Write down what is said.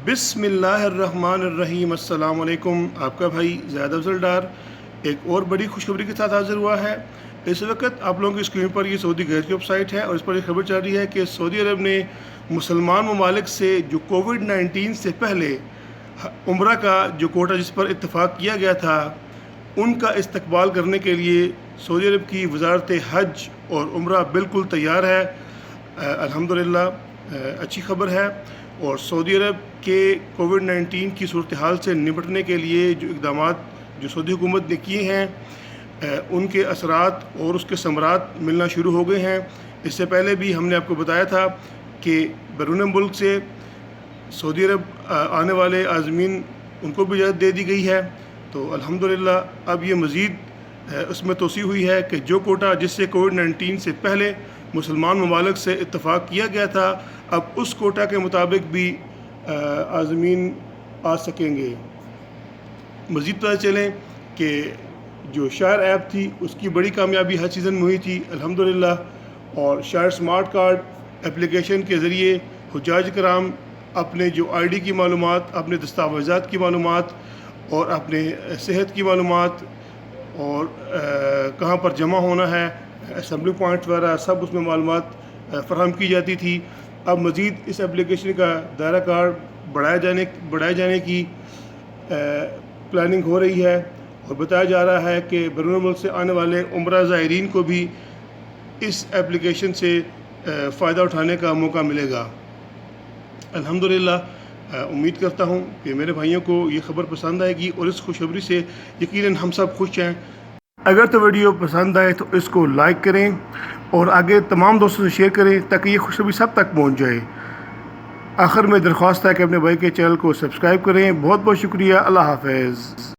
بسم اللہ الرحمن الرحیم۔ السلام علیکم۔ آپ کا بھائی زید افضل ڈار ایک اور بڑی خوشخبری کے ساتھ حاضر ہوا ہے۔ اس وقت آپ لوگوں کی اسکرین پر یہ سعودی گیز کی ویب سائٹ ہے اور اس پر یہ خبر چل رہی ہے کہ سعودی عرب نے مسلمان ممالک سے جو کووڈ-19 سے پہلے عمرہ کا جو کوٹا جس پر اتفاق کیا گیا تھا ان کا استقبال کرنے کے لیے سعودی عرب کی وزارت حج اور عمرہ بالکل تیار ہے۔ الحمدللہ اچھی خبر ہے۔ اور سعودی عرب کے کووڈ-19 کی صورتحال سے نمٹنے کے لیے جو اقدامات جو سعودی حکومت نے کیے ہیں ان کے اثرات اور اس کے ثمرات ملنا شروع ہو گئے ہیں۔ اس سے پہلے بھی ہم نے آپ کو بتایا تھا کہ بیرون ملک سے سعودی عرب آنے والے عازمین ان کو بھی اجازت دے دی گئی ہے۔ تو الحمدللہ اب یہ مزید اس میں توسیع ہوئی ہے کہ جو کوٹا جس سے کووڈ-19 سے پہلے مسلمان ممالک سے اتفاق کیا گیا تھا اب اس کوٹا کے مطابق بھی عازمین آ سکیں گے۔ مزید پتہ چلیں کہ جو شاعر ایپ تھی اس کی بڑی کامیابی ہر سیزن میں ہوئی تھی الحمدللہ، اور شاعر سمارٹ کارڈ اپلیکیشن کے ذریعے حجاج کرام اپنے جو آئی ڈی کی معلومات، اپنے دستاویزات کی معلومات اور اپنے صحت کی معلومات اور کہاں پر جمع ہونا ہے، اسمبلی پوائنٹ وغیرہ سب اس میں معلومات فراہم کی جاتی تھی۔ اب مزید اس اپلیکیشن کا دائرہ کار بڑھائے جانے کی پلاننگ ہو رہی ہے اور بتایا جا رہا ہے کہ بیرون ملک سے آنے والے عمرہ زائرین کو بھی اس اپلیکیشن سے فائدہ اٹھانے کا موقع ملے گا۔ الحمدللہ امید کرتا ہوں کہ میرے بھائیوں کو یہ خبر پسند آئے گی اور اس خوشخبری سے یقیناً ہم سب خوش ہیں۔ اگر تو ویڈیو پسند آئے تو اس کو لائک کریں اور آگے تمام دوستوں سے شیئر کریں تاکہ یہ خوشخبری سب تک پہنچ جائے۔ آخر میں درخواست ہے کہ اپنے بھائی کے چینل کو سبسکرائب کریں۔ بہت بہت شکریہ۔ اللہ حافظ۔